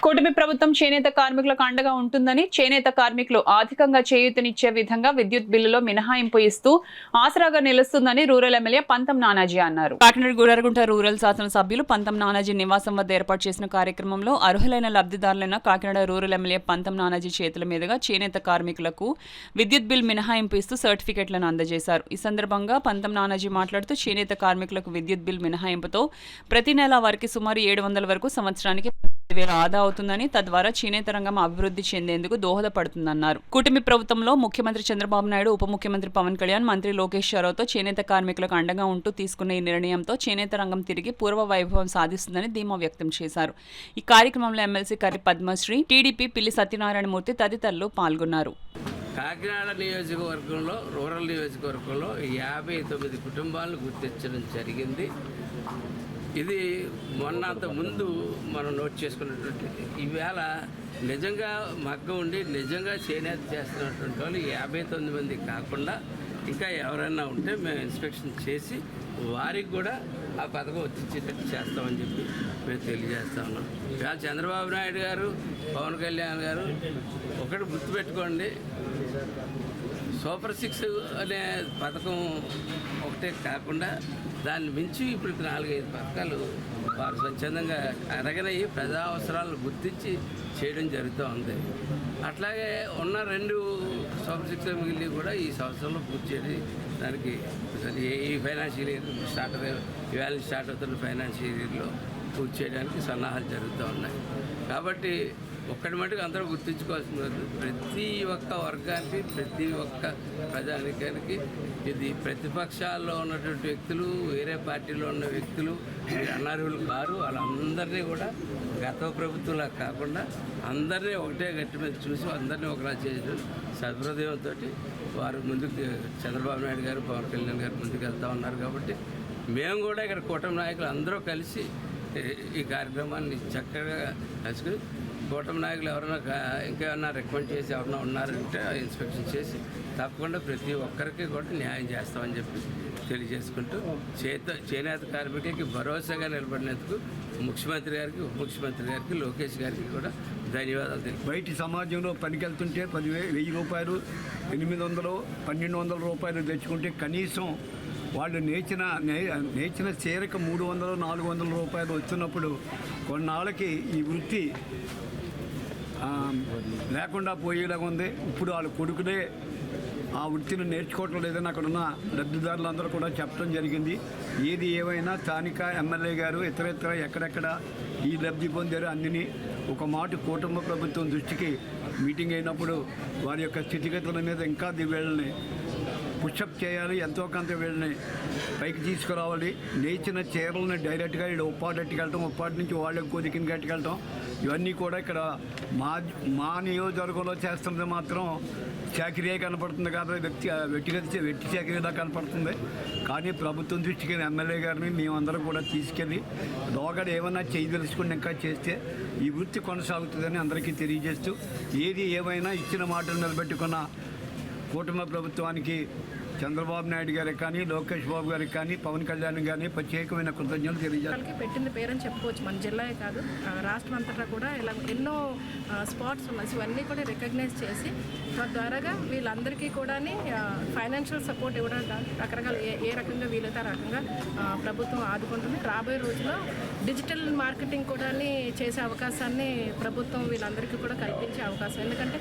కూటమి ప్రభుత్వం చేనేత కార్మికులకు అండగా ఉంటుందని, చేనేత కార్మికులు ఆర్థికంగా చేయూతనిచ్చే విధంగా విద్యుత్ బిల్లులో మినహాయింపు ఇస్తూ ఆసరాగా నిలుస్తుందని రూరల్ ఎమ్మెల్యే పంతం నానాజీ అన్నారు. కాకినాడ గుడారగుంట రూరల్ శాసనసభ్యులు పంతం నానాజీ నివాసం వద్ద ఏర్పాటు చేసిన కార్యక్రమంలో అర్హులైన లబ్ధిదారులైన కాకినాడ రూరల్ ఎమ్మెల్యే పంతం నానాజీ చేతుల మీదుగా చేనేత కార్మికులకు విద్యుత్ బిల్ మినహాయింపు ఇస్తూ సర్టిఫికెట్లను అందజేశారు. ఈ సందర్భంగా పంతం నానాజీ మాట్లాడుతూ చేనేత కార్మికులకు విద్యుత్ బిల్ మినహాయింపుతో ప్రతి నెల వారికి సుమారు 700 వరకు సంవత్సరానికి 10,000 ఆదా అవుతుందని, తద్వారా చేనేత రంగం అభివృద్ధి చెందేందుకు దోహదపడుతుందన్నారు. కూటమి ప్రభుత్వంలో ముఖ్యమంత్రి చంద్రబాబు నాయుడు, ఉప ముఖ్యమంత్రి పవన్ కళ్యాణ్, మంత్రి లోకేష్ యాదవ్తో చేనేత కార్మికులకు అండగా ఉంటూ తీసుకున్న ఈ నిర్ణయంతో చేనేత రంగం తిరిగి పూర్వ వైభవం సాధిస్తుందని ధీమా వ్యక్తం చేశారు. ఈ కార్యక్రమంలో ఎమ్మెల్సీ కర్రి పద్మశ్రీ, టీడీపీ పిల్లి సత్యనారాయణమూర్తి తదితరులు పాల్గొన్నారు. కాకినాడ నియోజకవర్గంలో రూరల్ నియోజకవర్గంలో 59 కుటుంబాలను గుర్తించడం జరిగింది. ఇది మొన్నంత ముందు మనం నోట్ చేసుకున్నటువంటి ఈవేళ నిజంగా మగ్గం ఉండి నిజంగా చేనేత చేస్తున్నటువంటి వాళ్ళు 59 మంది కాకుండా ఇంకా ఎవరైనా ఉంటే మేము ఇన్స్పెక్షన్ చేసి వారికి కూడా ఆ పథకం వచ్చేటట్టు చేస్తామని చెప్పి మేము తెలియజేస్తా ఉన్నాం. ఇవాళ చంద్రబాబు నాయుడు గారు, పవన్ కళ్యాణ్ గారు ఒకటి గుర్తుపెట్టుకోండి, సూపర్ 6 అనే పథకం ఒకటే కాకుండా దాన్ని మించి ఇప్పుడు 4-5 పథకాలు వారు స్వచ్ఛందంగా అరగనయ్యి ప్రజా అవసరాలను గుర్తించి చేయడం జరుగుతూ ఉంది. అట్లాగే ఉన్న 2 సూపర్ 6 మిగిలి కూడా ఈ సంవత్సరంలో పూర్తి చేసి దానికి ఈ ఫైనాన్షియల్ ఇయర్ ఇవాళ స్టార్ట్ అవుతున్న ఫైనాన్షియల్ ఇయర్లో పూర్తి చేయడానికి సన్నాహాలు జరుగుతూ ఉన్నాయి. కాబట్టి ఒక్కటి మటుకు అందరూ గుర్తుంచుకోవాల్సింది, ప్రతి ఒక్క వర్గానికి, ప్రతి ఒక్క ప్రజానికానికి ఇది ప్రతిపక్షాల్లో ఉన్నటువంటి వ్యక్తులు, వేరే పార్టీలో ఉన్న వ్యక్తులు, అనర్హులు కారు, వాళ్ళందరినీ కూడా గత ప్రభుత్వంలా కాకుండా అందరినీ ఒకటే గట్టి మీద చూసి అందరినీ ఒకలా చేయడం సద్హృదయంతో వారు ముందుకు చంద్రబాబు నాయుడు గారు, పవన్ కళ్యాణ్ గారు ముందుకు వెళ్తూ ఉన్నారు. కాబట్టి మేము కూడా ఇక్కడ కూటమి నాయకులు అందరూ కలిసి ఈ కార్యక్రమాన్ని చక్కగా కలుసుకుని కూటమి నాయకులు ఎవరైనా ఇంకేమన్నా రికమెండ్ చేసి ఎవరైనా ఉన్నారంటే ఇన్స్పెక్షన్ చేసి తప్పకుండా ప్రతి ఒక్కరికి కూడా న్యాయం చేస్తామని చెప్పి తెలియజేసుకుంటూ చేనేత కార్మికులకి భరోసాగా నిలబడినందుకు ముఖ్యమంత్రి గారికి, ఉప ముఖ్యమంత్రి గారికి, లోకేష్ గారికి కూడా ధన్యవాదాలు తెలియదు. బయటి సమాజంలో పనికెళ్తుంటే 10,000 రూపాయలు, 800, 1,200 రూపాయలు తెచ్చుకుంటే కనీసం వాళ్ళు నేర్చిన చీరకు 300, 400 రూపాయలు వస్తున్నప్పుడు కొన్నాళ్ళకి ఈ వృత్తి లేకుండా పోయేలాగా ఉంది. ఇప్పుడు వాళ్ళ కొడుకునే ఆ వృత్తిని నేర్చుకోవటం లేదని అక్కడున్న లబ్ధిదారులందరూ కూడా చెప్పడం జరిగింది. ఏది ఏమైనా స్థానిక ఎమ్మెల్యే గారు ఇతరత్ర ఎక్కడెక్కడ ఈ లబ్ధి పొందారో అన్నిని ఒక మాట కుటుంబ ప్రభుత్వం దృష్టికి మీటింగ్ అయినప్పుడు వారి యొక్క స్థితిగతుల మీద ఇంకా వీళ్ళని పుషప్ చేయాలి, ఎంతో కొంత వీళ్ళని పైకి తీసుకురావాలి. నేర్చిన చీరలని డైరెక్ట్గా ఇక్కడ ఉప్పాడు ఎట్టుకెళ్ళటం, ఉప్పాడు నుంచి వాళ్ళకి కోదికిని కట్టుకెళ్ళటం, ఇవన్నీ కూడా ఇక్కడ మా నియోజకవర్గంలో చేస్తున్నది మాత్రం చాకరీ కనపడుతుంది కాదు, వెట్టి చాకరీలా కనపడుతుంది. కానీ ప్రభుత్వం దృష్టికి ఎమ్మెల్యే గారిని మేమందరం కూడా తీసుకెళ్ళి లోగడ ఏమన్నా చేయదలుచుకుని ఇంకా చేస్తే ఈ వృత్తి కొనసాగుతుందని అందరికీ తెలియజేస్తూ, ఏది ఏమైనా ఇచ్చిన మాటలు నిలబెట్టుకున్న కూటమి ప్రభుత్వానికి చంద్రబాబు నాయుడు గారికి కానీ, లోకేష్ బాబు గారికి కానీ, పవన్ కళ్యాణ్ గారిని ప్రత్యేకమైన కృతజ్ఞతలు తెలియజేస్తాం. పెట్టింది పేరని చెప్పుకోవచ్చు. మన జిల్లాయే కాదు, రాష్ట్రం అంతటా కూడా ఇలా ఎన్నో స్పాట్స్ ఉన్నాయి. ఇవన్నీ కూడా రికగ్నైజ్ చేసి తద్వారాగా వీళ్ళందరికీ కూడా ఫైనాన్షియల్ సపోర్ట్ ఇవ్వడం రకరకాల ఏ రకంగా వీలైతే ఆ రకంగా ప్రభుత్వం ఆదుకుంటుంది. రాబోయే రోజుల్లో డిజిటల్ మార్కెటింగ్ కూడా చేసే అవకాశాన్ని ప్రభుత్వం వీళ్ళందరికీ కూడా కల్పించే అవకాశం. ఎందుకంటే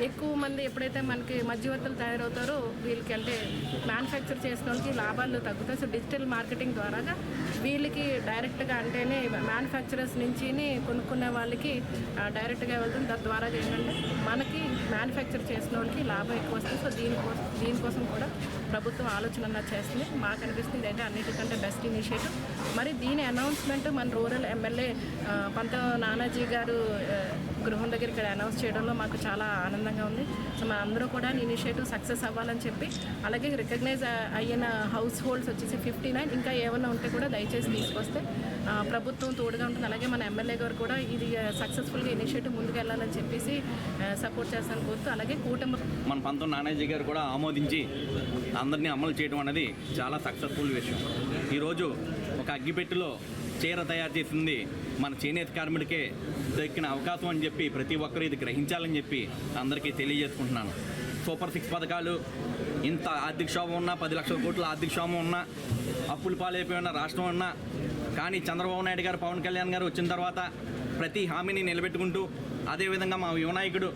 ఎక్కువ మంది ఎప్పుడైతే మనకి మధ్యవర్తులు తయారవుతారో వీళ్ళకి అంటే మ్యానుఫ్యాక్చర్ చేసిన వాళ్ళకి లాభాలు తగ్గుతాయి. సో డిజిటల్ మార్కెటింగ్ ద్వారాగా వీళ్ళకి డైరెక్ట్గా అంటేనే మ్యానుఫ్యాక్చరర్స్ నుంచి కొనుక్కునే వాళ్ళకి డైరెక్ట్గా వెళ్తుంది. తద్వారా ఏంటంటే మనకి మ్యానుఫ్యాక్చర్ చేసిన వాళ్ళకి లాభం ఎక్కువ వస్తుంది. సో దీనికోసం కూడా ప్రభుత్వం ఆలోచన చేస్తుంది. మాకు అనిపిస్తుంది అంటే అన్నిటికంటే బెస్ట్ ఇనిషియేటివ్. మరి దీని అనౌన్స్మెంట్ మన రూరల్ ఎమ్మెల్యే పంతం నానాజీ గారు గృహం దగ్గర ఇక్కడ అనౌన్స్ చేయడంలో మాకు చాలా ఆనందంగా ఉంది. సో మన అందరూ కూడా ఇనిషియేటివ్ సక్సెస్ అవ్వాలని చెప్పి, అలాగే రికగ్నైజ్ అయిన హౌస్ హోల్డ్స్ వచ్చేసి 59, ఇంకా ఏమైనా ఉంటే కూడా దయచేసి తీసుకొస్తే ప్రభుత్వం తోడుగా ఉంటుంది. అలాగే మన ఎమ్మెల్యే గారు కూడా ఇది సక్సెస్ఫుల్గా ఇనిషియేటివ్ ముందుకు వెళ్ళాలని చెప్పేసి సపోర్ట్ చేస్తాను కోరుతూ, అలాగే కూటమి మన పంతం నానాజీ గారు కూడా ఆమోదించి అందరినీ అమలు చేయడం అనేది చాలా సక్సెస్ఫుల్ విషయం. ఈరోజు ఒక అగ్గిపెట్టెలో చీర తయారు చేసింది మన చేనేత కార్మికుడికే దక్కిన అవకాశం అని చెప్పి ప్రతి ఒక్కరూ ఇది గ్రహించాలని చెప్పి అందరికీ తెలియజేసుకుంటున్నాను. సూపర్ 6 పథకాలు, ఇంత ఆర్థిక క్షోభం ఉన్నా, 10 లక్షల కోట్ల ఆర్థిక క్షోభం ఉన్నా, అప్పులు పాలైపోయి ఉన్న రాష్ట్రం ఉన్నా, కానీ చంద్రబాబు నాయుడు గారు, పవన్ కళ్యాణ్ గారు వచ్చిన తర్వాత ప్రతి హామీని నిలబెట్టుకుంటూ, అదేవిధంగా మా యువనాయకుడు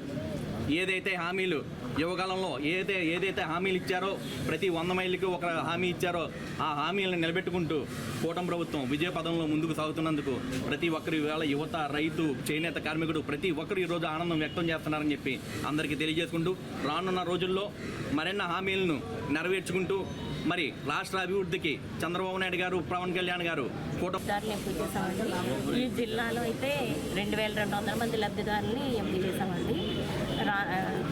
ఏదైతే హామీలు యువకాలంలో ఏదైతే హామీలు ఇచ్చారో, ప్రతి 100 మైళ్ళకి ఒక హామీ ఇచ్చారో ఆ హామీలను నిలబెట్టుకుంటూ కూటమి ప్రభుత్వం విజయ పదంలో ముందుకు సాగుతున్నందుకు ప్రతి ఒక్కరు ఇవాళ యువత, రైతు, చేనేత కార్మికుడు ప్రతి ఒక్కరు ఈరోజు ఆనందం వ్యక్తం చేస్తున్నారని చెప్పి అందరికీ తెలియజేసుకుంటూ, రానున్న రోజుల్లో మరిన్న హామీలను నెరవేర్చుకుంటూ మరి రాష్ట్ర అభివృద్ధికి చంద్రబాబు నాయుడు గారు, పవన్ కళ్యాణ్ గారు కూటమి ఎంపిక చేసామండి. ఈ జిల్లాలో అయితే 2200 మంది లబ్ధిదారులని ఎంపిక చేసామండి.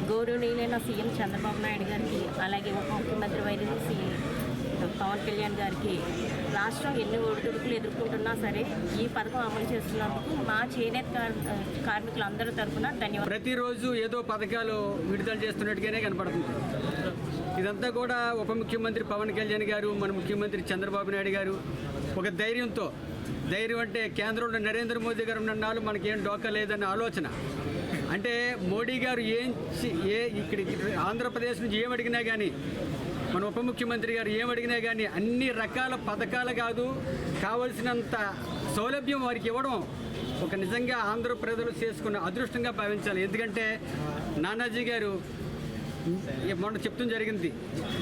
గౌరవనీయులైన సీఎం చంద్రబాబు నాయుడు గారికి, అలాగే ఉప ముఖ్యమంత్రి వైఎస్ పవన్ కళ్యాణ్ గారికి రాష్ట్రం ఎన్ని ఒడిదుడుకులు ఎదుర్కొంటున్నా సరే ఈ పథకం అమలు చేస్తున్నందుకు మా చేనేత కార్మికులందరి తరఫున ధన్యవాదాలు. ప్రతిరోజు ఏదో పథకాలు విడుదల చేస్తున్నట్టుగానే కనపడుతుంది. ఇదంతా కూడా ఉప ముఖ్యమంత్రి పవన్ కళ్యాణ్ గారు, మన ముఖ్యమంత్రి చంద్రబాబు నాయుడు గారు ఒక ధైర్యంతో, ధైర్యం అంటే కేంద్రంలో నరేంద్ర మోదీ గారు ఉన్నన్నాళ్ళు మనకేం డోకా లేదన్న ఆలోచన. అంటే మోడీ గారు ఇక్కడికి ఆంధ్రప్రదేశ్ నుంచి ఏమడిగినా కానీ, మన ఉప ముఖ్యమంత్రి గారు ఏమడిగినా కానీ అన్ని రకాల పథకాలు కాదు, కావలసినంత సౌలభ్యం వారికి ఇవ్వడం ఒక నిజంగా ఆంధ్ర ప్రజలు చేసుకున్న అదృష్టంగా భావించాలి. ఎందుకంటే నానాజీ గారు మొన్న చెప్తూ జరిగింది,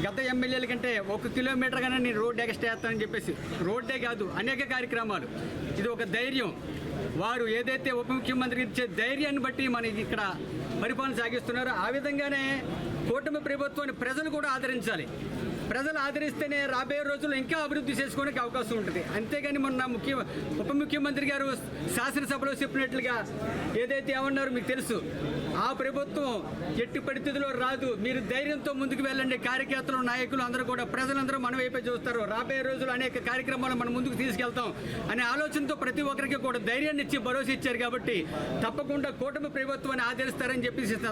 గత ఎమ్మెల్యేల కంటే 1 కిలోమీటర్ కన్నా నేను రోడ్డు ఎక్స్ట్రా వేస్తానని చెప్పేసి, రోడ్డే కాదు అనేక కార్యక్రమాలు. ఇది ఒక ధైర్యం. వారు ఏదైతే ఉప ముఖ్యమంత్రికి ఇచ్చే ధైర్యాన్ని బట్టి మనకి ఇక్కడ పరిపాలన సాగిస్తున్నారో ఆ విధంగానే కూటమి ప్రభుత్వాన్ని ప్రజలు కూడా ఆదరించాలి. ప్రజలు ఆదరిస్తేనే రాబోయే రోజుల్లో ఇంకా అభివృద్ధి చేసుకోవడానికి అవకాశం ఉంటుంది. అంతేగాని మొన్న ఉప ముఖ్యమంత్రి గారు శాసనసభలో చెప్పినట్లుగా ఏదైతే ఏమన్నారో మీకు తెలుసు, ఆ ప్రభుత్వం ఎట్టి పరిస్థితుల్లో రాదు, మీరు ధైర్యంతో ముందుకు వెళ్ళండి. కార్యకర్తలు, నాయకులు అందరూ కూడా, ప్రజలందరూ మన వైపే చూస్తారు. రాబోయే రోజులు అనేక కార్యక్రమాలు మనం ముందుకు తీసుకెళ్తాం అనే ఆలోచనతో ప్రతి ఒక్కరికి కూడా ధైర్యాన్ని ఇచ్చి భరోసా ఇచ్చారు. కాబట్టి తప్పకుండా కూటమి ప్రభుత్వాన్ని ఆదరిస్తారని చెప్పేసి